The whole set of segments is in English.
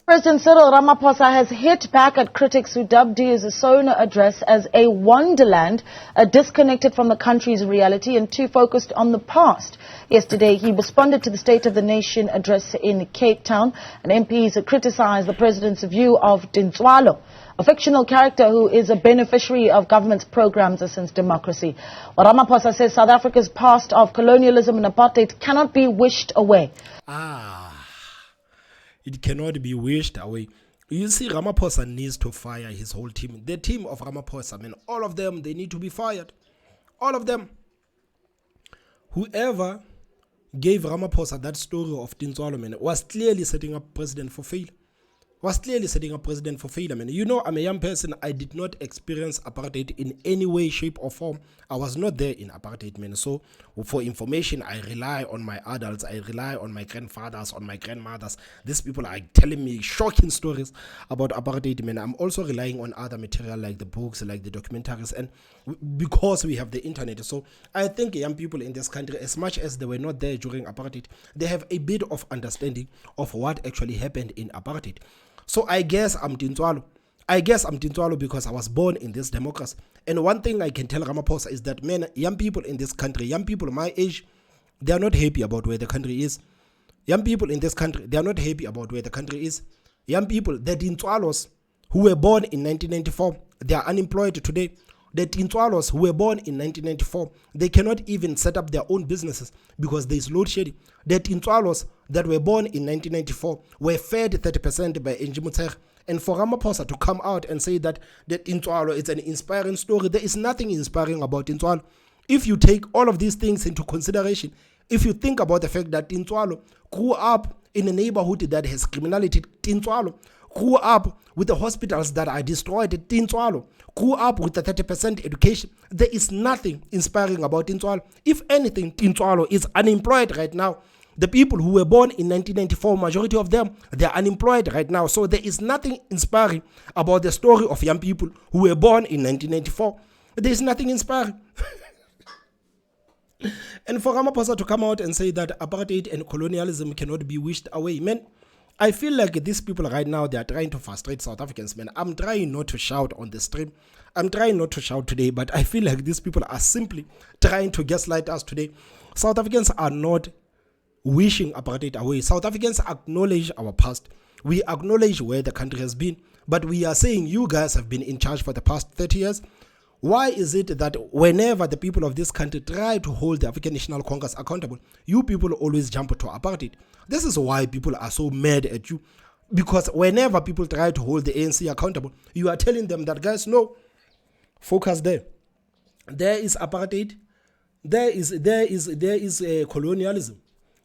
President Cyril Ramaphosa has hit back at critics who dubbed his SONA address as a Wonderland, disconnected from the country's reality and too focused on the past. Yesterday, he responded to the State of the Nation address in Cape Town, and MPs criticized the president's view of Dintswalo, a fictional character who is a beneficiary of government's programs since democracy. Well, Ramaphosa says South Africa's past of colonialism and apartheid cannot be wished away. It cannot be wished away. You see, Ramaphosa needs to fire his whole team. The team of Ramaphosa, man, all of them, they need to be fired. All of them. Whoever gave Ramaphosa that story of Dintswalo, man, was clearly setting up president for failure. Man. You know, I'm a young person. I did not experience apartheid in any way, shape, or form. I was not there in apartheid, man. So, for information, I rely on my adults. I rely on my grandfathers, on my grandmothers. These people are telling me shocking stories about apartheid, man. I'm also relying on other material like the books, like the documentaries, and because we have the internet. So, I think young people in this country, as much as they were not there during apartheid, they have a bit of understanding of what actually happened in apartheid. So I guess I'm Dintswalo. Because I was born in this democracy. And one thing I can tell Ramaphosa is that, man, young people in this country, young people my age, they are not happy about where the country is. Young people in this country, they are not happy about where the country is. Young people, the Dintswalos who were born in 1994, they are unemployed today. The Dintswalos who were born in 1994, they cannot even set up their own businesses because there is load shedding. The Dintswalos that were born in 1994 were fed 30% by Njimutser. And for Ramaphosa to come out and say that Dintswalo is an inspiring story, there is nothing inspiring about Dintswalo. If you take all of these things into consideration, if you think about the fact that Dintswalo grew up in a neighborhood that has criminality, Dintswalo grew up with the hospitals that are destroyed, Dintswalo grew up with the 30% education. There is nothing inspiring about Dintswalo. If anything, Dintswalo is unemployed right now. The people who were born in 1994, majority of them, they are unemployed right now. So there is nothing inspiring about the story of young people who were born in 1994. There is nothing inspiring. And for Ramaphosa to come out and say that apartheid and colonialism cannot be wished away, man, I feel like these people right now, they are trying to frustrate South Africans, man. I'm trying not to shout on the stream. I'm trying not to shout today, but I feel like these people are simply trying to gaslight us today. South Africans are not wishing apartheid away. South Africans acknowledge our past. We acknowledge where the country has been, but we are saying you guys have been in charge for the past 30 years. Why is it that whenever the people of this country try to hold the African National Congress accountable, you people always jump to apartheid? This is why people are so mad at you. Because whenever people try to hold the ANC accountable, you are telling them that, guys, no, focus there. There is apartheid. There is colonialism.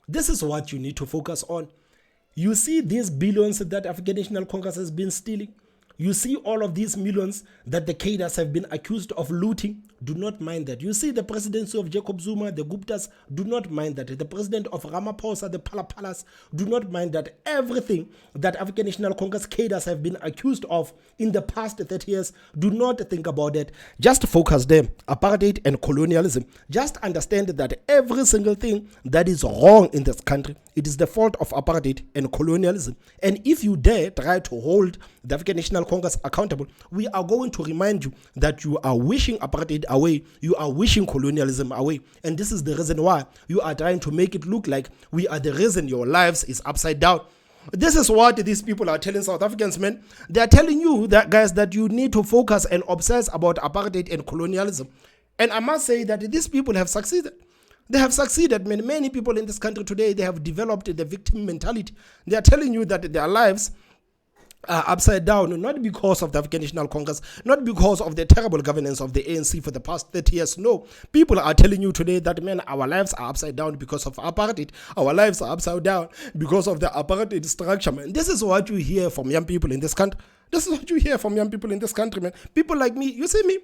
This is what you need to focus on. You see these billions that African National Congress has been stealing. You see all of these millions that the cadres have been accused of looting. Do not mind that. You see the presidency of Jacob Zuma, the Guptas, do not mind that. The president of Ramaphosa, the Palapalas, do not mind that. Everything that African National Congress cadres have been accused of in the past 30 years, do not think about it. Just focus there. Apartheid and colonialism. Just understand that every single thing that is wrong in this country, it is the fault of apartheid and colonialism. And if you dare try to hold the African National Congress accountable, we are going to remind you that you are wishing apartheid away, you are wishing colonialism away, and this is the reason why you are trying to make it look like we are the reason your lives is upside down. This is what these people are telling South Africans, man. They are telling you that, guys, that you need to focus and obsess about apartheid and colonialism. And I must say that these people have succeeded. They have succeeded. Many people in this country today, they have developed the victim mentality. They are telling you that their lives are upside down, not because of the African National Congress, not because of the terrible governance of the ANC for the past 30 years. No, people are telling you today that, man, our lives are upside down because of apartheid. Our lives are upside down because of the apartheid structure, man. This is what you hear from young people in this country. This is what you hear from young people in this country, man. People like me, you see me?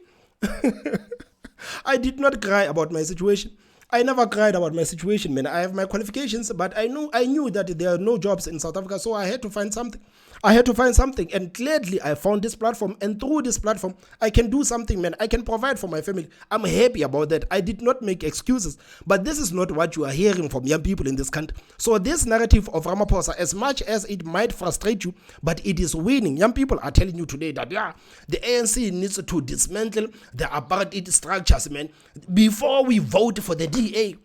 I did not cry about my situation. I never cried about my situation, man. I have my qualifications, but I knew that there are no jobs in South Africa, so I had to find something. And gladly I found this platform, and through this platform, I can do something, man. I can provide for my family. I'm happy about that. I did not make excuses, but this is not what you are hearing from young people in this country. So this narrative of Ramaphosa, as much as it might frustrate you, but it is winning. Young people are telling you today that, yeah, the ANC needs to dismantle the apartheid structures, man. Before we vote for the DA,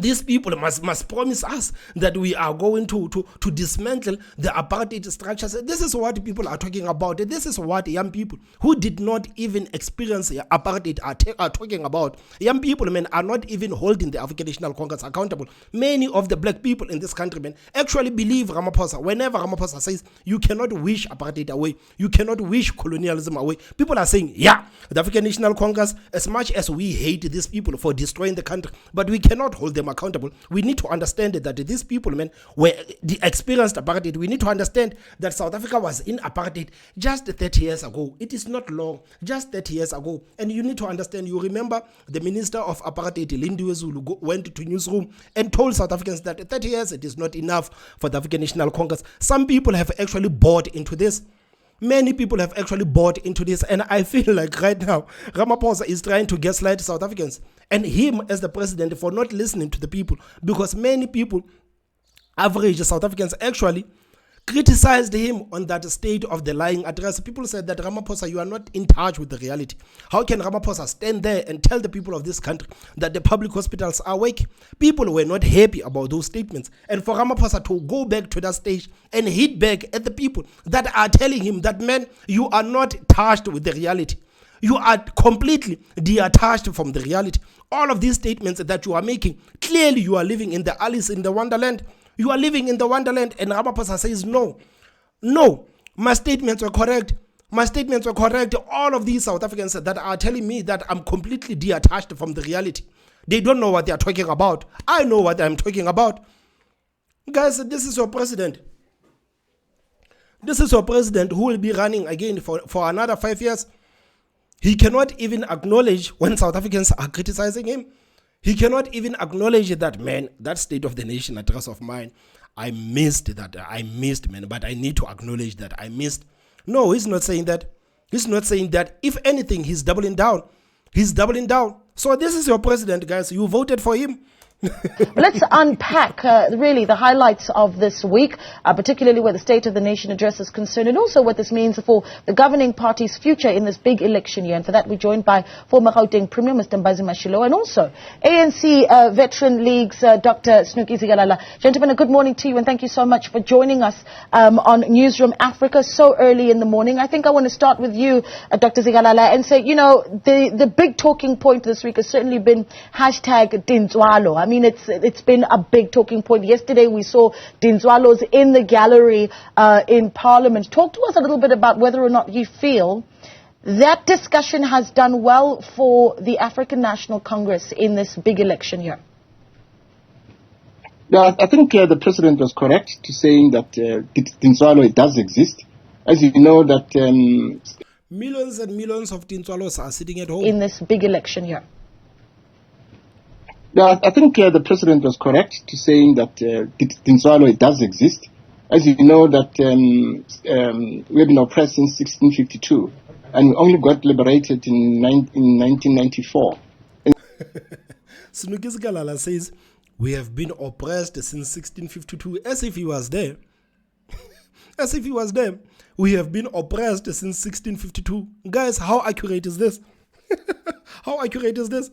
these people must promise us that we are going to dismantle the apartheid structures. This is what people are talking about. This is what young people who did not even experience apartheid are talking about. Young people, man, are not even holding the African National Congress accountable. Many of the black people in this country, man, actually believe Ramaphosa. Whenever Ramaphosa says you cannot wish apartheid away, you cannot wish colonialism away, people are saying, yeah, the African National Congress, as much as we hate these people for destroying the country, but we cannot hold them accountable. We need to understand that these people, man, were experienced apartheid. We need to understand that South Africa was in apartheid just 30 years ago. It is not long, just 30 years ago. And you need to understand, you remember the minister of apartheid, Lindiwe Zulu, went to newsroom and told South Africans that 30 years, it is not enough for the African National Congress. Some people have actually bought into this. Many people have actually bought into this, and I feel like right now Ramaphosa is trying to gaslight South Africans and him as the president for not listening to the people, because many people, average South Africans, actually criticized him on that state of the lying address. People said that, Ramaphosa, you are not in touch with the reality. How can Ramaphosa stand there and tell the people of this country that the public hospitals are weak? People were not happy about those statements. And for Ramaphosa to go back to that stage and hit back at the people that are telling him that, man, you are not touched with the reality. You are completely detached from the reality. All of these statements that you are making, clearly you are living in the Alice in the Wonderland. You are living in the Wonderland, and Ramaphosa says, no, my statements were correct. My statements were correct. All of these South Africans that are telling me that I'm completely detached from the reality, they don't know what they are talking about. I know what I'm talking about. Guys, this is your president. This is your president who will be running again for another 5 years. He cannot even acknowledge when South Africans are criticizing him. He cannot even acknowledge that, man, that State of the Nation address of mine, I missed that. I missed, man, but I need to acknowledge that I missed. No, he's not saying that. He's not saying that. If anything, he's doubling down. He's doubling down. So this is your president, guys. You voted for him. Let's unpack really the highlights of this week, particularly where the State of the Nation address is concerned, and also what this means for the governing party's future in this big election year. And for that, we're joined by former Gauteng Premier, Mr. Mbazi Mashilo, and also ANC Veteran League's Dr. Snuki Zikalala. Gentlemen, a good morning to you, and thank you so much for joining us on Newsroom Africa so early in the morning. I think I want to start with you, Dr. Zikalala, and say, you know, the big talking point this week has certainly been #Dintswalo. I mean, it's been a big talking point. Yesterday we saw Dintswalos in the gallery in Parliament. Talk to us a little bit about whether or not you feel that discussion has done well for the African National Congress in this big election year. Yeah, I think the president was correct to saying that Dintswalo, it does exist. As you know that millions and millions of Dintswalos are sitting at home in this big election year. Yeah, I think the president was correct to saying that Dintswalo, it does exist. As you know that we have been oppressed since 1652, and we only got liberated in 1994. Snuki Zikalala says, we have been oppressed since 1652, as if he was there. As if he was there. We have been oppressed since 1652. Guys, how accurate is this? How accurate is this?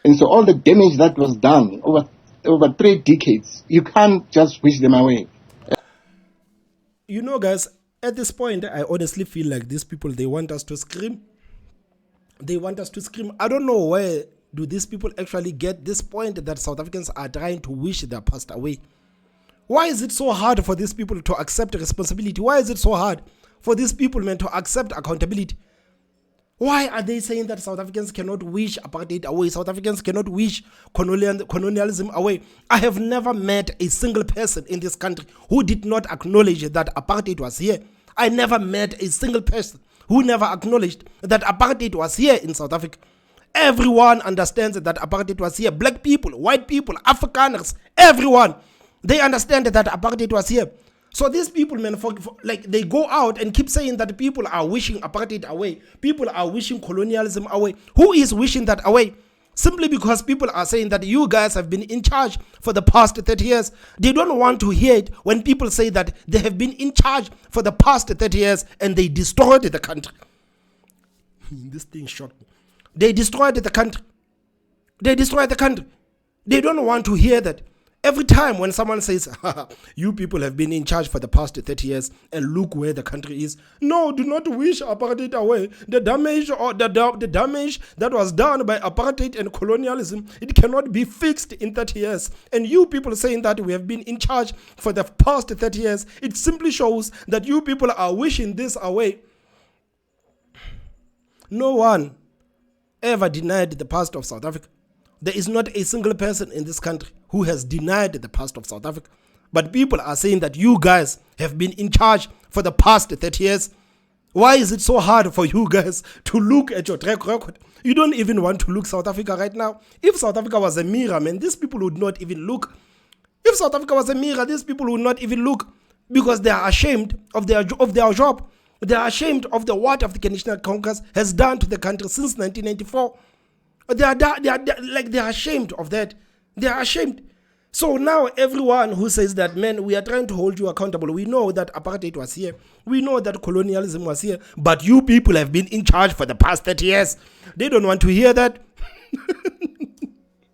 And so all the damage that was done over 3 decades, you can't just wish them away. You know, guys, at this point, I honestly feel like these people, they want us to scream. They want us to scream. I don't know where do these people actually get this point that South Africans are trying to wish they passed away. Why is it so hard for these people to accept responsibility? Why is it so hard for these people, man, to accept accountability? Why are they saying that South Africans cannot wish apartheid away? South Africans cannot wish colonialism away. I have never met a single person in this country who did not acknowledge that apartheid was here. I never met a single person who never acknowledged that apartheid was here in South Africa. Everyone understands that apartheid was here. Black people, white people, Afrikaners, everyone. They understand that apartheid was here. So these people, man, like they go out and keep saying that people are wishing apartheid away. People are wishing colonialism away. Who is wishing that away? Simply because people are saying that you guys have been in charge for the past 30 years. They don't want to hear it when people say that they have been in charge for the past 30 years and they destroyed the country. This thing shocked me. They destroyed the country. They destroyed the country. They don't want to hear that. Every time when someone says, you people have been in charge for the past 30 years and look where the country is. No, do not wish apartheid away. The damage the damage that was done by apartheid and colonialism, it cannot be fixed in 30 years. And you people saying that we have been in charge for the past 30 years, it simply shows that you people are wishing this away. No one ever denied the past of South Africa. There is not a single person in this country who has denied the past of South Africa. But people are saying that you guys have been in charge for the past 30 years. Why is it so hard for you guys to look at your track record? You don't even want to look South Africa right now. If South Africa was a mirror, man, these people would not even look. If South Africa was a mirror, these people would not even look because they are ashamed of their job. They are ashamed of what African National Congress has done to the country since 1994. They are ashamed of that. They are ashamed. So now everyone who says that, man, we are trying to hold you accountable. We know that apartheid was here. We know that colonialism was here. But you people have been in charge for the past 30 years. They don't want to hear that.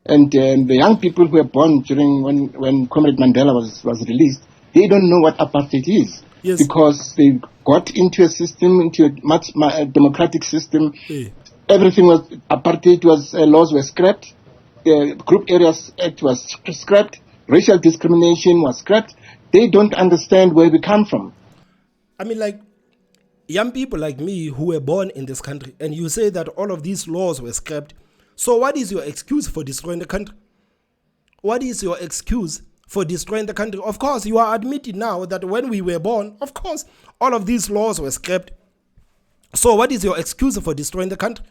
And the young people who were born during when Comrade Mandela was released, they don't know what apartheid is. Yes. Because they got into a system, into a much democratic system. Hey. Everything was apartheid. Laws were scrapped. The Group Areas Act was scrapped. Racial discrimination was scrapped. They don't understand where we come from. I mean, like, young people like me who were born in this country, and you say that all of these laws were scrapped. So what is your excuse for destroying the country? What is your excuse for destroying the country? Of course, you are admitting now that when we were born, of course, all of these laws were scrapped. So what is your excuse for destroying the country?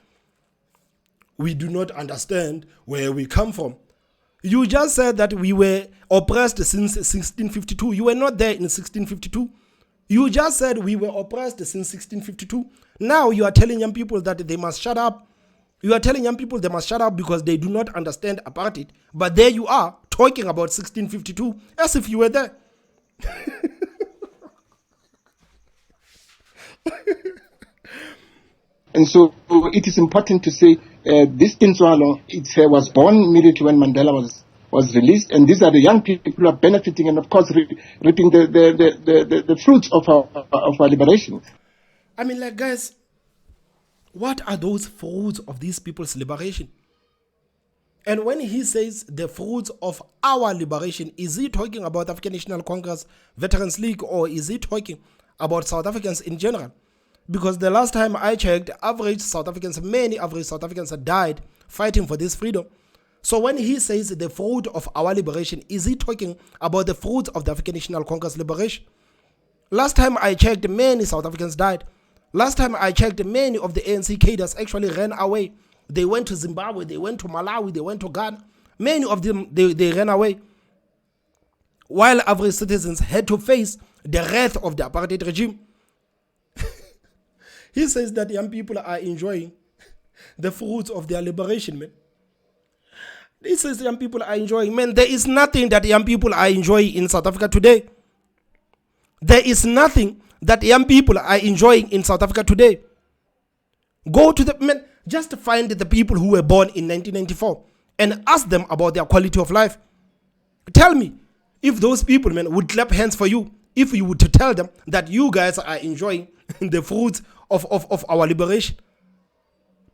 We do not understand where we come from. You just said that we were oppressed since 1652. You were not there in 1652. You just said we were oppressed since 1652. Now you are telling young people that they must shut up. You are telling young people they must shut up because they do not understand apartheid. But there you are talking about 1652 as if you were there. And so it is important to say this Tinswalo was born immediately when Mandela was released, and these are the young people who are benefiting and, of course, reaping the fruits of our liberation. I mean, like, guys, what are those fruits of these people's liberation? And when he says the fruits of our liberation, is he talking about African National Congress, Veterans League, or is he talking about South Africans in general? Because the last time I checked, many average South Africans died fighting for this freedom. So when he says the fruit of our liberation, is he talking about the fruit of the African National Congress liberation? Last time I checked, many South Africans died. Last time I checked, many of the ANC cadres actually ran away. They went to Zimbabwe, they went to Malawi, they went to Ghana. Many of them, they ran away. While average citizens had to face the wrath of the apartheid regime. He says that young people are enjoying the fruits of their liberation, man. He says young people are enjoying. Man, there is nothing that young people are enjoying in South Africa today. There is nothing that young people are enjoying in South Africa today. Go to just find the people who were born in 1994 and ask them about their quality of life. Tell me if those people, man, would clap hands for you if you would to tell them that you guys are enjoying the fruits of our liberation.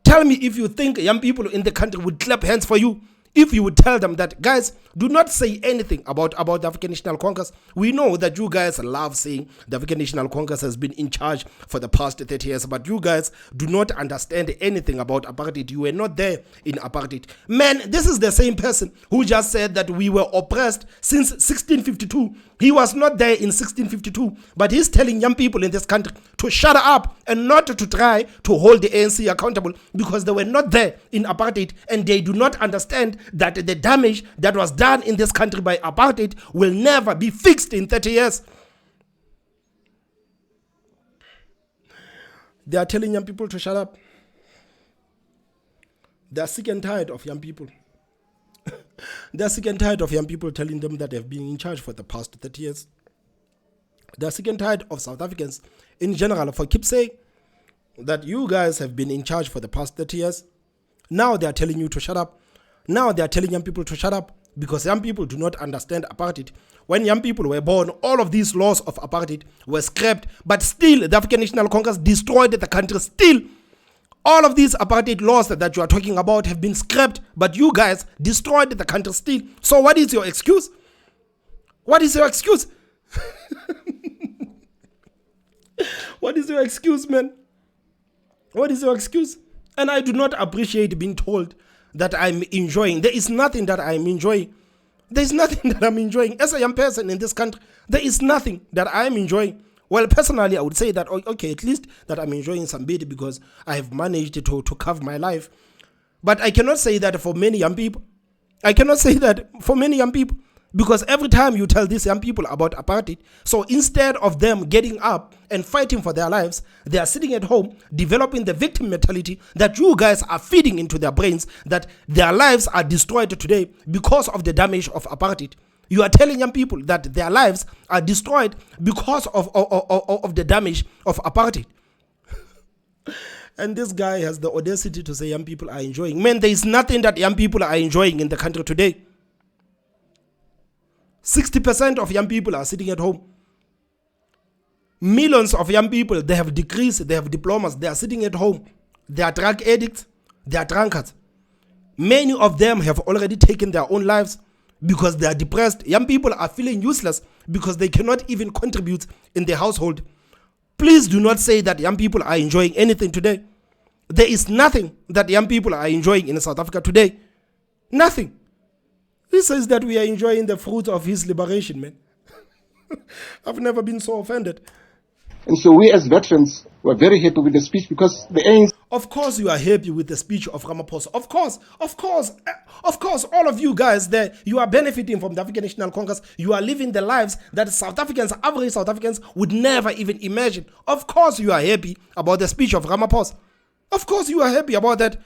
Tell me if you think young people in the country would clap hands for you if you would tell them that, guys, do not say anything about the African National Congress. We know that you guys love saying the African National Congress has been in charge for the past 30 years, but you guys do not understand anything about apartheid. You were not there in apartheid. Man, this is the same person who just said that we were oppressed since 1652. He was not there in 1652, but he's telling young people in this country to shut up and not to try to hold the ANC accountable because they were not there in apartheid and they do not understand that the damage that was done in this country by apartheid will never be fixed in 30 years. They are telling young people to shut up. They are sick and tired of young people. They're sick and tired of young people telling them that they've been in charge for the past 30 years. They're sick and tired of South Africans in general for keep saying that you guys have been in charge for the past 30 years. Now they're telling you to shut up. Now they're telling young people to shut up because young people do not understand apartheid. When young people were born, all of these laws of apartheid were scrapped, but still the African National Congress destroyed the country. Still, all of these apartheid laws that you are talking about have been scrapped, but you guys destroyed the country still. So what is your excuse? What is your excuse? What is your excuse, man? What is your excuse? And I do not appreciate being told that I'm enjoying. There is nothing that I'm enjoying. There is nothing that I'm enjoying. As a young person in this country, there is nothing that I'm enjoying. Well, personally, I would say that, okay, at least that I'm enjoying some bit because I have managed to cover my life. But I cannot say that for many young people. I cannot say that for many young people because every time you tell these young people about apartheid, so instead of them getting up and fighting for their lives, they are sitting at home developing the victim mentality that you guys are feeding into their brains, that their lives are destroyed today because of the damage of apartheid. You are telling young people that their lives are destroyed because of the damage of apartheid. And this guy has the audacity to say young people are enjoying. Man, there is nothing that young people are enjoying in the country today. 60% of young people are sitting at home. Millions of young people, they have degrees, they have diplomas, they are sitting at home. They are drug addicts, they are drunkards. Many of them have already taken their own lives because they are depressed. Young people are feeling useless because they cannot even contribute in the household. Please do not say that young people are enjoying anything today. There is nothing that young people are enjoying in South Africa today. Nothing. He says that we are enjoying the fruit of his liberation, man. I've never been so offended. And so we as veterans were very happy with the speech because the ANC... Of course you are happy with the speech of Ramaphosa. Of course, all of you guys there, you are benefiting from the African National Congress. You are living the lives that South Africans, average South Africans, would never even imagine. Of course you are happy about the speech of Ramaphosa. Of course you are happy about that.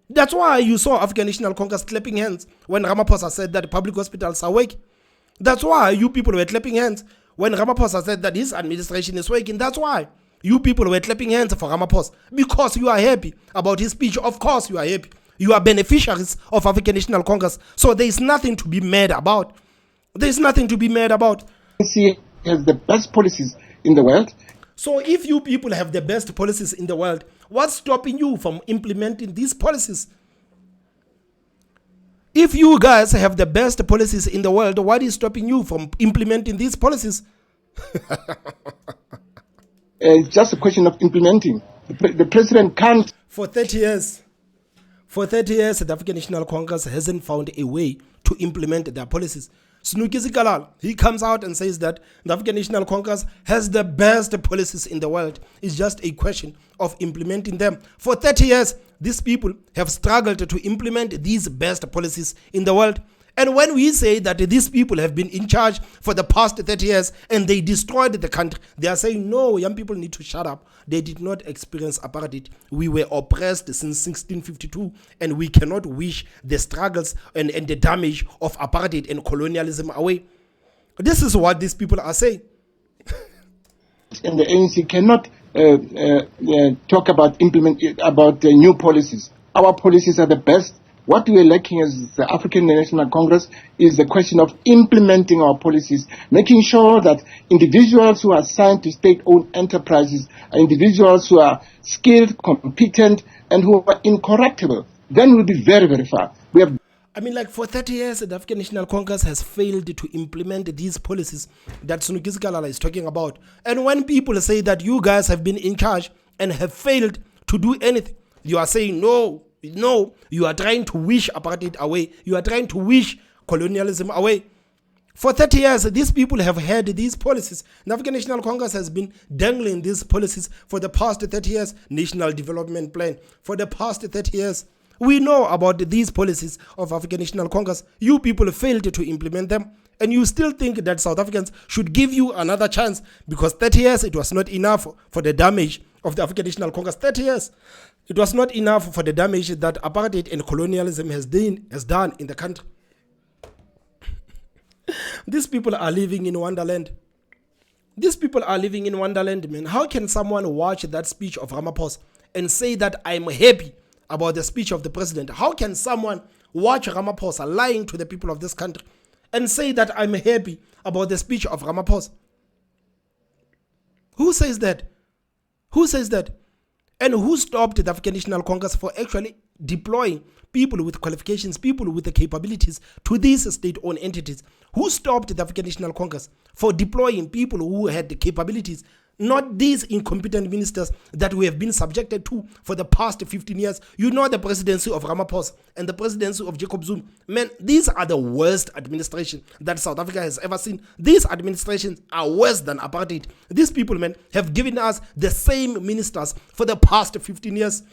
That's why you saw African National Congress clapping hands when Ramaphosa said that public hospitals are working. That's why you people were clapping hands when Ramaphosa said that his administration is working. That's why you people were clapping hands for Ramaphosa, because you are happy about his speech. Of course you are happy. You are beneficiaries of African National Congress. So there is nothing to be mad about. There is nothing to be mad about. ANC has the best policies in the world. So if you people have the best policies in the world, what's stopping you from implementing these policies? If you guys have the best policies in the world, what is stopping you from implementing these policies? It's just a question of implementing. The president can't... For 30 years, the African National Congress hasn't found a way to implement their policies. Snuki Zikalala, he comes out and says that the African National Congress has the best policies in the world. It's just a question of implementing them. For 30 years, these people have struggled to implement these best policies in the world. And when we say that these people have been in charge for the past 30 years and they destroyed the country, they are saying, no, young people need to shut up. They did not experience apartheid. We were oppressed since 1652 and we cannot wish the struggles and the damage of apartheid and colonialism away. This is what these people are saying. And the ANC cannot talk about new policies. Our policies are the best. What we are lacking as the African National Congress is the question of implementing our policies, making sure that individuals who are assigned to state-owned enterprises are individuals who are skilled, competent, and who are incorruptible. Then we'll be very, very far. I mean, like for 30 years, the African National Congress has failed to implement these policies that Snuki Zikalala is talking about. And when people say that you guys have been in charge and have failed to do anything, you are saying, no, you are trying to wish apartheid away. You are trying to wish colonialism away. For 30 years, these people have had these policies. The African National Congress has been dangling these policies for the past 30 years. National Development Plan. For the past 30 years. We know about these policies of African National Congress. You people failed to implement them. And you still think that South Africans should give you another chance because 30 years, it was not enough for the damage of the African National Congress. 30 years, it was not enough for the damage that apartheid and colonialism has done in the country. These people are living in Wonderland. These people are living in Wonderland, man. How can someone watch that speech of Ramaphosa and say that I'm happy about the speech of the president? How can someone watch Ramaphosa lying to the people of this country and say that I'm happy about the speech of Ramaphosa? Who says that? Who says that? And who stopped the African National Congress for actually deploying people with qualifications, people with the capabilities to these state-owned entities? Who stopped the African National Congress for deploying people who had the capabilities? Not these incompetent ministers that we have been subjected to for the past 15 years. You know, the presidency of Ramaphosa and the presidency of Jacob Zuma. Man, these are the worst administration that South Africa has ever seen. These administrations are worse than apartheid. These people, man, have given us the same ministers for the past 15 years.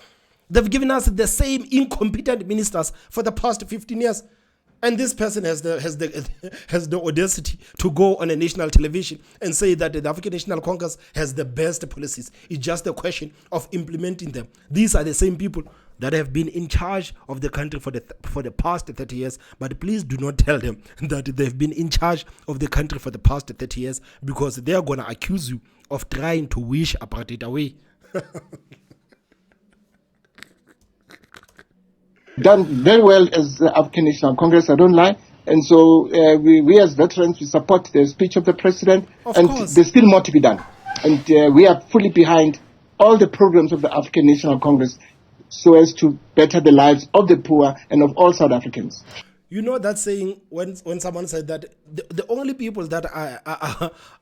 They've given us the same incompetent ministers for the past 15 years. And this person has the audacity to go on a national television and say that the African National Congress has the best policies. It's just a question of implementing them. These are the same people that have been in charge of the country for the past 30 years. But please do not tell them that they've been in charge of the country for the past 30 years, because they are going to accuse you of trying to wish apartheid away. Done very well as the African National Congress, I don't lie. And so we as veterans, we support the speech of the president. Of and course. There's still more to be done. And we are fully behind all the programs of the African National Congress so as to better the lives of the poor and of all South Africans. You know that saying when someone said that the only people that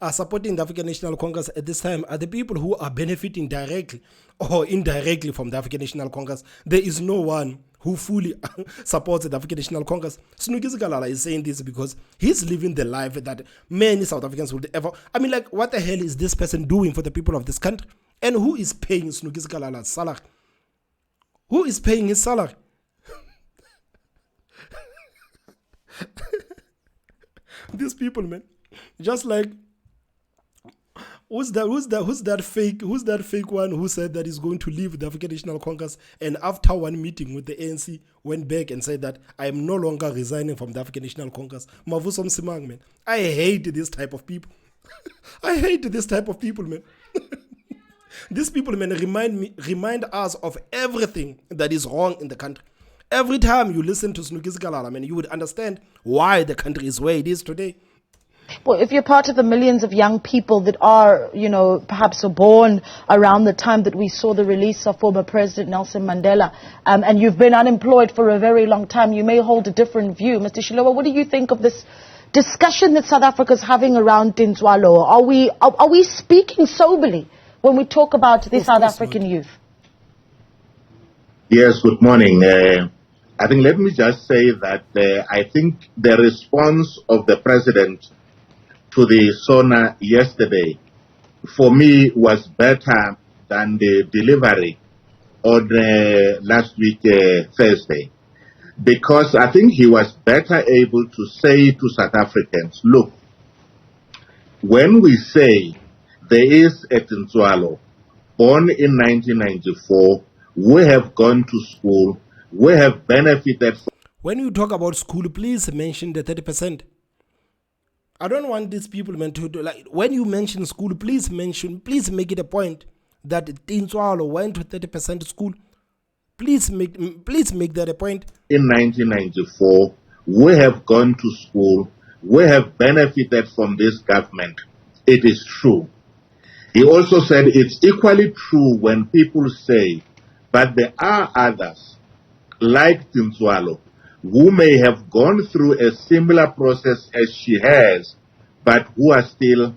are supporting the African National Congress at this time are the people who are benefiting directly or indirectly from the African National Congress. There is no one who fully supports the African National Congress. Snuki Zikalala is saying this because he's living the life that many South Africans would ever... I mean, like, what the hell is this person doing for the people of this country? And who is paying Snuki Zikalala's salary? Who is paying his salary? These people, man, just like who's that fake one who said that he's going to leave the African National Congress, and after one meeting with the ANC went back and said that I am no longer resigning from the African National Congress. Mavuso Msimang, man. I hate this type of people. I hate this type of people, man. These people, man, remind us of everything that is wrong in the country. Every time you listen to Snuki Zikalala, man, you would understand why the country is where it is today. Well, if you're part of the millions of young people that are, perhaps born around the time that we saw the release of former President Nelson Mandela, and you've been unemployed for a very long time, you may hold a different view. Mr. Shilowa, what do you think of this discussion that South Africa is having around Tintswalo? Are we speaking soberly when we talk about the South African youth? Yes, good morning. I think let me just say that I think the response of the president to the SONA yesterday, for me, was better than the delivery on last week, Thursday. Because I think he was better able to say to South Africans, look, when we say there is a Tintswalo born in 1994, we have gone to school, we have benefited from... When you talk about school, please mention the 30%. I don't want these people, man, to do, like, when you mention school, please make it a point that Tintswalo went to 30% school. Please make that a point. In 1994, we have gone to school, we have benefited from this government. It is true. He also said it's equally true when people say, but there are others, like Tintswalo, who may have gone through a similar process as she has, but who are still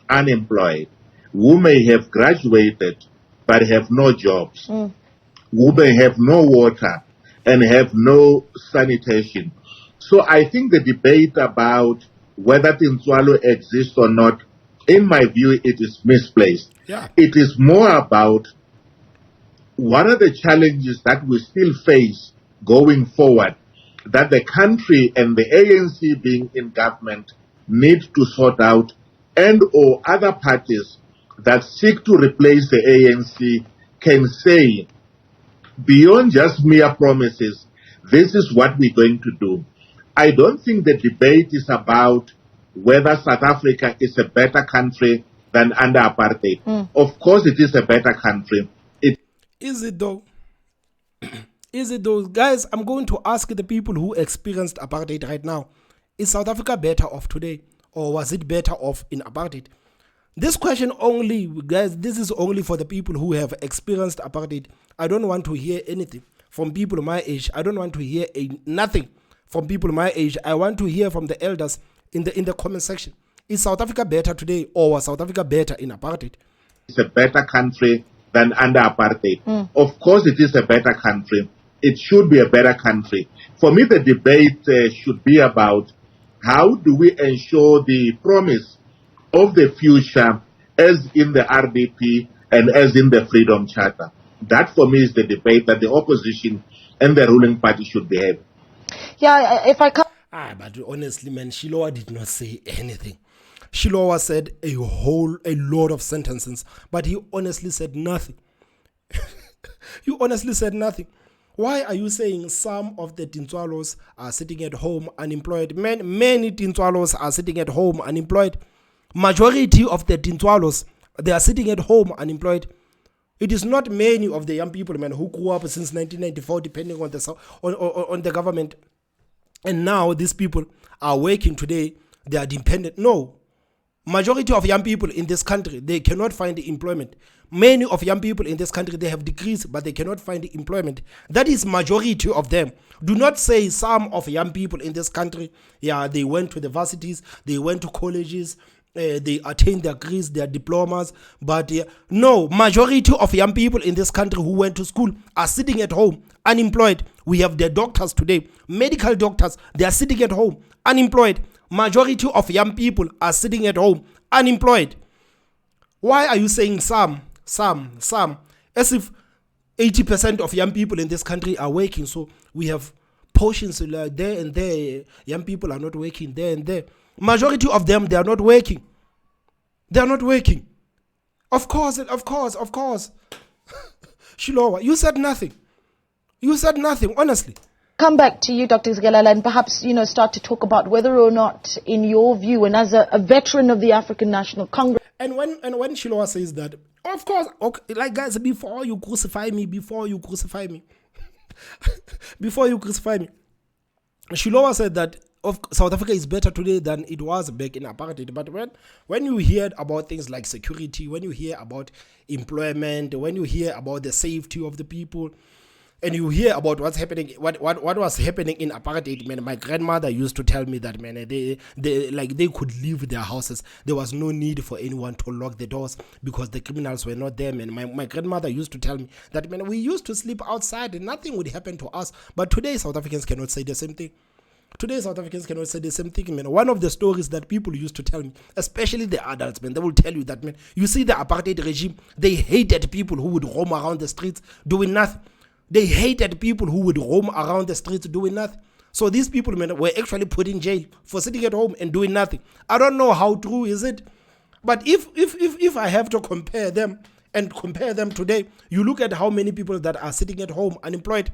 unemployed, who may have graduated but have no jobs, who may have no water and have no sanitation. So I think the debate about whether Tintswalo exists or not, in my view, it is misplaced. Yeah. It is more about what are the challenges that we still face going forward that the country and the ANC being in government need to sort out, and or other parties that seek to replace the ANC can say, beyond just mere promises, this is what we're going to do. I don't think the debate is about whether South Africa is a better country than under apartheid. Of course it is a better country. Is it though? Is it though? Guys, I'm going to ask the people who experienced apartheid right now, is South Africa better off today, or was it better off in apartheid? This question only, guys, this is only for the people who have experienced apartheid. I don't want to hear anything from people my age. I don't want to hear nothing from people my age. I want to hear from the elders in the comment section. Is South Africa better today, or was South Africa better in apartheid? It's a better country than under apartheid. Of course it is a better country. It should be a better country. For me, the debate should be about how do we ensure the promise of the future as in the RDP and as in the Freedom Charter. That for me is the debate that the opposition and the ruling party should be having. Yeah, if I come... But honestly, man, Shilowa did not say anything. Shilowa said a lot of sentences, but he honestly said nothing. You honestly said nothing. Why are you saying some of the Tintswalos are sitting at home unemployed? Many Tintswalos are sitting at home unemployed. Majority of the Tintswalos, they are sitting at home unemployed. It is not many of the young people, man, who grew up since 1994, depending on the government. And now these people are working today. They are dependent. No. Majority of young people in this country, they cannot find employment. Many of young people in this country, they have degrees, but they cannot find employment. That is majority of them. Do not say some of young people in this country, yeah, they went to the varsities, they went to colleges, they attained their degrees, their diplomas, but no, majority of young people in this country who went to school are sitting at home, unemployed. We have the doctors today, medical doctors, they are sitting at home, unemployed. Majority of young people are sitting at home, unemployed. Why are you saying some? As if 80% of young people in this country are working. So we have portions like there and there. Young people are not working there and there. Majority of them, they are not working. They are not working. Of course. Shilowa, you said nothing. You said nothing, honestly. Come back to you, Dr. Zikalala, and perhaps, start to talk about whether or not, in your view, and as a veteran of the African National Congress. And when Shilowa says that, of course, okay, like guys, before you crucify me, Shilowa said that South Africa is better today than it was back in apartheid. But when you hear about things like security, when you hear about employment, when you hear about the safety of the people, and you hear about what's happening, what was happening in apartheid, man. My grandmother used to tell me that, man, they could leave their houses. There was no need for anyone to lock the doors because the criminals were not there, man. My grandmother used to tell me that, man, we used to sleep outside and nothing would happen to us. But today, South Africans cannot say the same thing. Man. One of the stories that people used to tell me, especially the adults, man, they will tell you that, man, you see the apartheid regime, they hated people who would roam around the streets doing nothing. They hated people who would roam around the streets doing nothing. So these people, man, were actually put in jail for sitting at home and doing nothing. I don't know how true is it. But if I have to compare them today, you look at how many people that are sitting at home unemployed.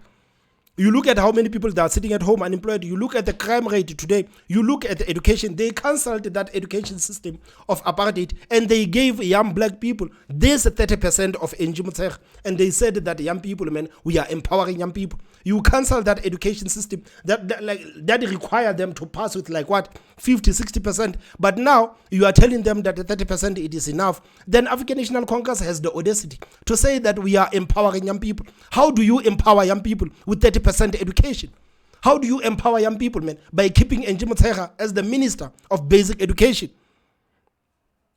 You look at how many people that are sitting at home unemployed. You look at the crime rate today. You look at the education. They cancelled that education system of apartheid and they gave young black people this 30% of Njimutser. And they said that young people, man, we are empowering young people. You cancel that education system that required them to pass with 50, 60%. But now you are telling them that the 30% it is enough. Then African National Congress has the audacity to say that we are empowering young people. How do you empower young people with 30% education? How do you empower young people, man? By keeping Angie Motshekga as the Minister of Basic Education.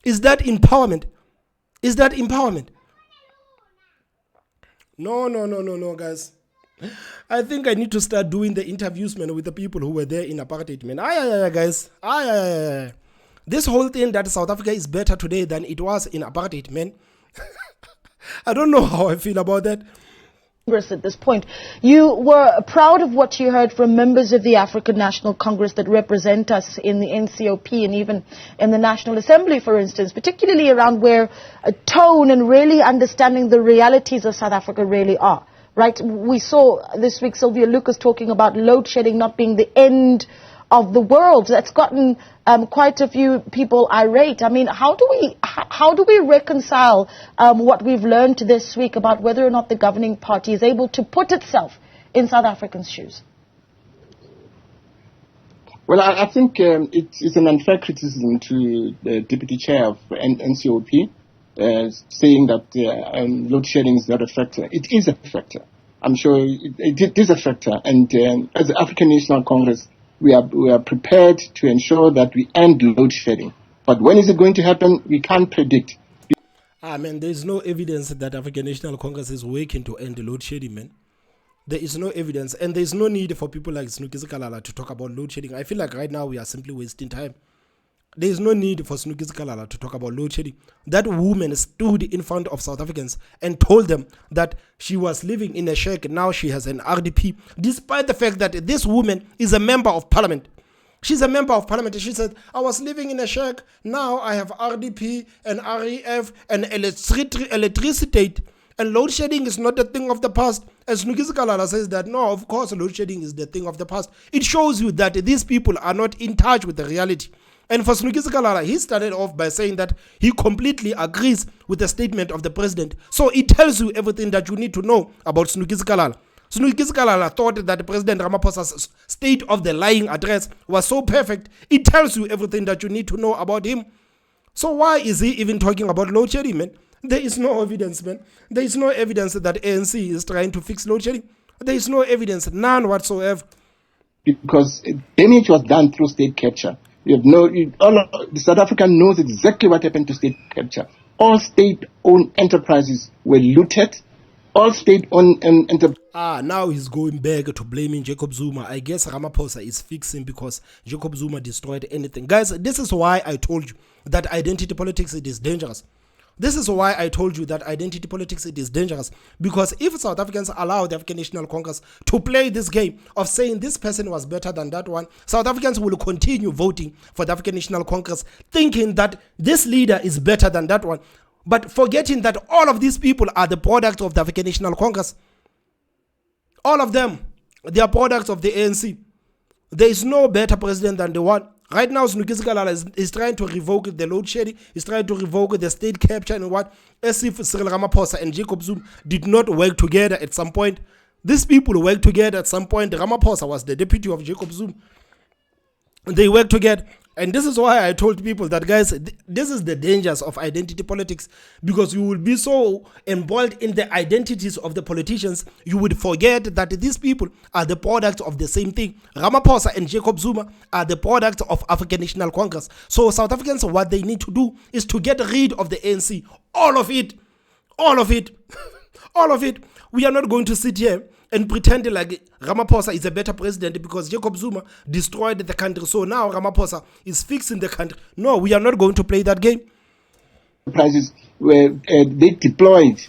Is that empowerment? Is that empowerment? No, guys. I think I need to start doing the interviews, man, with the people who were there in apartheid, man. Guys. This whole thing that South Africa is better today than it was in apartheid, man. I don't know how I feel about that. At this point, you were proud of what you heard from members of the African National Congress that represent us in the NCOP and even in the National Assembly, for instance, particularly around where a tone and really understanding the realities of South Africa really are. Right? We saw this week Sylvia Lucas talking about load shedding not being the end of the world. That's gotten quite a few people irate. I mean, how do we reconcile what we've learned this week about whether or not the governing party is able to put itself in South Africans' shoes? Well, I think it's an unfair criticism to the deputy chair of NCOP saying that load shedding is not a factor. It is a factor. I'm sure it is a factor. And as the African National Congress, we are prepared to ensure that we end load shedding. But when is it going to happen? We can't predict. Man, there is no evidence that African National Congress is working to end load shedding, man. There is no evidence, and there is no need for people like Snuki Zikalala to talk about load shedding. I feel like right now we are simply wasting time. There is no need for Snuki Zikalala to talk about load shedding. That woman stood in front of South Africans and told them that she was living in a shack. Now she has an RDP, despite the fact that this woman is a member of parliament. She's a member of parliament. She said, I was living in a shack. Now I have RDP and REF and electricity. And load shedding is not a thing of the past. And Snuki Zikalala says that, no, of course, load shedding is the thing of the past. It shows you that these people are not in touch with the reality. And for Snuki Zikalala, he started off by saying that he completely agrees with the statement of the president. So it tells you everything that you need to know about Snuki Zikalala. Snuki Zikalala thought that President Ramaphosa's state of the lying address was so perfect. It tells you everything that you need to know about him. So why is he even talking about load shedding, man? There is no evidence, man. There is no evidence that ANC is trying to fix load shedding. There is no evidence, none whatsoever. Because damage was done through state capture. The South Africa knows exactly what happened to state capture. All state-owned enterprises were looted. All state-owned enterprises. Now he's going back to blaming Jacob Zuma. I guess Ramaphosa is fixing because Jacob Zuma destroyed anything. Guys, this is why I told you that identity politics, it is dangerous. This is why I told you that identity politics, it is dangerous. Because if South Africans allow the African National Congress to play this game of saying this person was better than that one, South Africans will continue voting for the African National Congress, thinking that this leader is better than that one, but forgetting that all of these people are the product of the African National Congress. All of them, they are products of the ANC. There is no better president than the one. Right now, Snuki Zikalala is trying to revoke the load shedding. He's trying to revoke the state capture and what? As if Cyril Ramaphosa and Jacob Zuma did not work together at some point. These people worked together at some point. Ramaphosa was the deputy of Jacob Zuma. They worked together. And this is why I told people that, guys, this is the dangers of identity politics, because you will be so embroiled in the identities of the politicians, you would forget that these people are the product of the same thing. Ramaphosa and Jacob Zuma are the product of African National Congress. So South Africans, what they need to do is to get rid of the ANC. All of it. All of it. All of it. We are not going to sit here and pretend like Ramaphosa is a better president because Jacob Zuma destroyed the country. So now Ramaphosa is fixing the country. No, we are not going to play that game. Prices where they deployed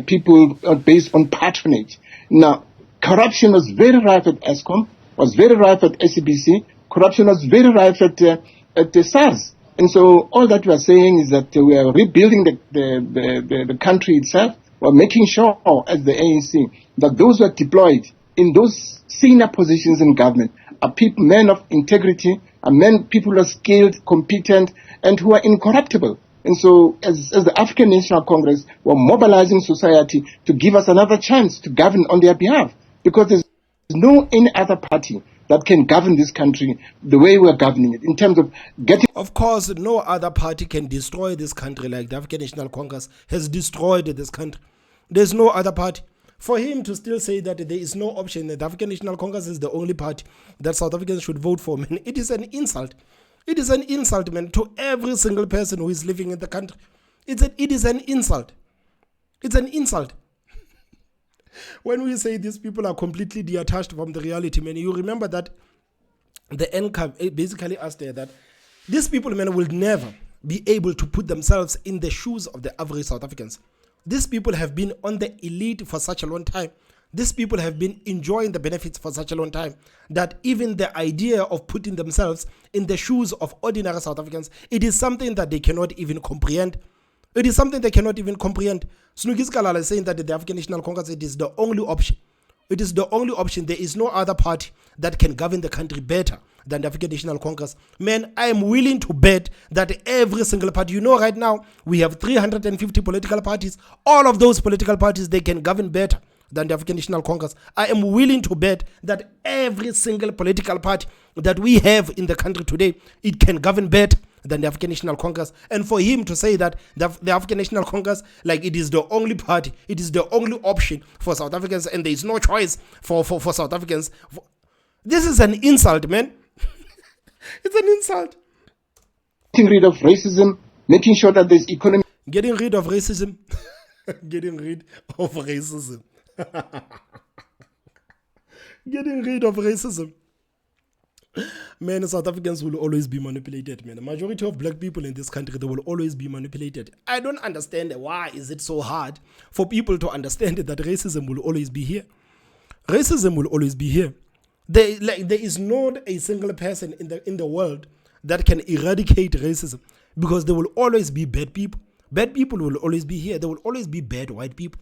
people based on patronage. Now, corruption was very rife at ESCOM, was very rife at SABC. Corruption was very rife at the SARS. And so all that we are saying is that we are rebuilding the country itself. We're making sure as the ANC that those who are deployed in those senior positions in government are people, men of integrity, are people who are skilled, competent, and who are incorruptible. And so as the African National Congress, we're mobilizing society to give us another chance to govern on their behalf, because there's no any other party that can govern this country the way we're governing it, in terms of getting... Of course, no other party can destroy this country like the African National Congress has destroyed this country. There's no other party. For him to still say that there is no option, that the African National Congress is the only party that South Africans should vote for, man, it is an insult. It is an insult, man, to every single person who is living in the country. It is an insult. It's an insult. When we say these people are completely detached from the reality, man, you remember that the NCAB basically asked there that these people, man, will never be able to put themselves in the shoes of the average South Africans. These people have been on the elite for such a long time. These people have been enjoying the benefits for such a long time that even the idea of putting themselves in the shoes of ordinary South Africans, it is something that they cannot even comprehend. It is something they cannot even comprehend. Snuki Zikalala is saying that the African National Congress, it is the only option. It is the only option. There is no other party that can govern the country better than the African National Congress. Man, I am willing to bet that every single party, right now, we have 350 political parties. All of those political parties, they can govern better than the African National Congress. I am willing to bet that every single political party that we have in the country today, it can govern better than the African National Congress. And for him to say that the African National Congress, like it is the only party, it is the only option for South Africans, and there is no choice for South Africans. This is an insult, man. It's an insult. Getting rid of racism, making sure that there's economic... Getting rid of racism. Getting rid of racism. Getting rid of racism. Man, South Africans will always be manipulated, man. The majority of black people in this country, they will always be manipulated. I don't understand why is it so hard for people to understand that racism will always be here. Racism will always be here. There is not a single person in the world that can eradicate racism, because there will always be bad people. Bad people will always be here. There will always be bad white people.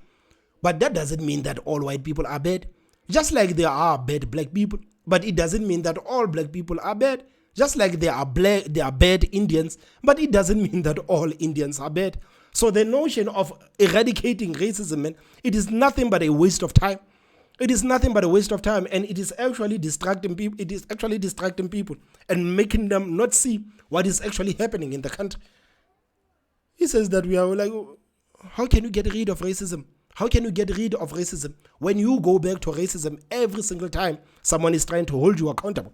But that doesn't mean that all white people are bad. Just like there are bad black people. But it doesn't mean that all black people are bad. Just like there are bad Indians. But it doesn't mean that all Indians are bad. So the notion of eradicating racism, man, it is nothing but a waste of time. It is nothing but a waste of time, and it is actually distracting people. It is actually distracting people and making them not see what is actually happening in the country. He says that we are like, how can you get rid of racism? How can you get rid of racism when you go back to racism every single time someone is trying to hold you accountable?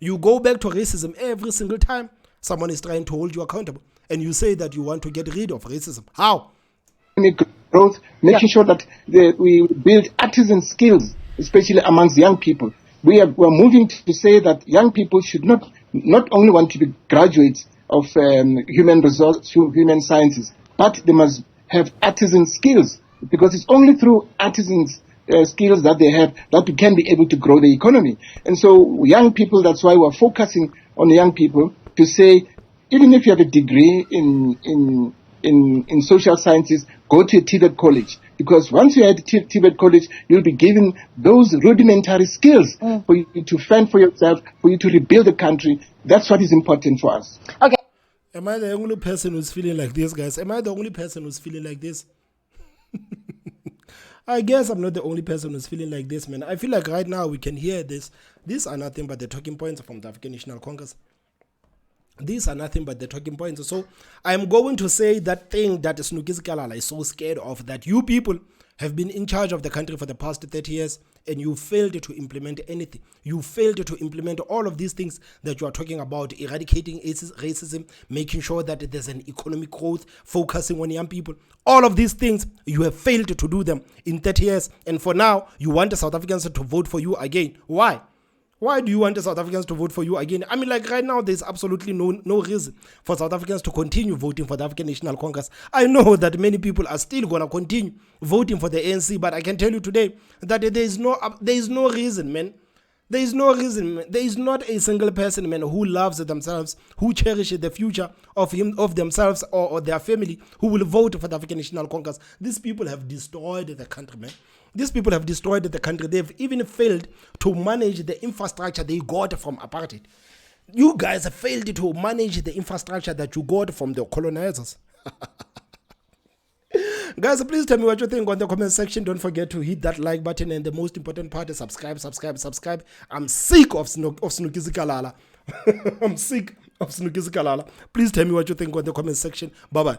You go back to racism every single time someone is trying to hold you accountable, and you say that you want to get rid of racism. How? Growth, making sure that we build artisan skills, especially amongst young people. We are moving to say that young people should not only want to be graduates of human sciences, but they must have artisan skills, because it's only through artisan skills that they have that we can be able to grow the economy. And so young people, that's why we're focusing on young people to say, even if you have a degree in social sciences, go to a TVET college, because once you're at TVET college, you'll be given those rudimentary skills for you to fend for yourself, for you to rebuild the country. That's what is important for us. Okay. Am I the only person who's feeling like this, guys? Am I the only person who's feeling like this? I guess I'm not the only person who's feeling like this, man. I feel like right now we can hear this. These are nothing but the talking points from the African National Congress. These are nothing but the talking points. So I'm going to say that thing that Snuki Zikalala is so scared of, that you people have been in charge of the country for the past 30 years and you failed to implement anything. You failed to implement all of these things that you are talking about: eradicating racism, making sure that there's an economic growth, focusing on young people. All of these things, you have failed to do them in 30 years. And for now, you want the South Africans to vote for you again. Why? Why do you want the South Africans to vote for you again? I mean, like right now, there's absolutely no reason for South Africans to continue voting for the African National Congress. I know that many people are still going to continue voting for the ANC, but I can tell you today that there is no reason, man. There is no reason, man. There is not a single person, man, who loves themselves, who cherishes the future of themselves or their family, who will vote for the African National Congress. These people have destroyed the country, man. These people have destroyed the country. They've even failed to manage the infrastructure they got from apartheid. You guys have failed to manage the infrastructure that you got from the colonizers. Guys, please tell me what you think on the comment section. Don't forget to hit that like button, and the most important part is subscribe. I'm sick of Snuki Zikalala. I'm sick of Snuki Zikalala. Please tell me what you think on the comment section. Bye-bye.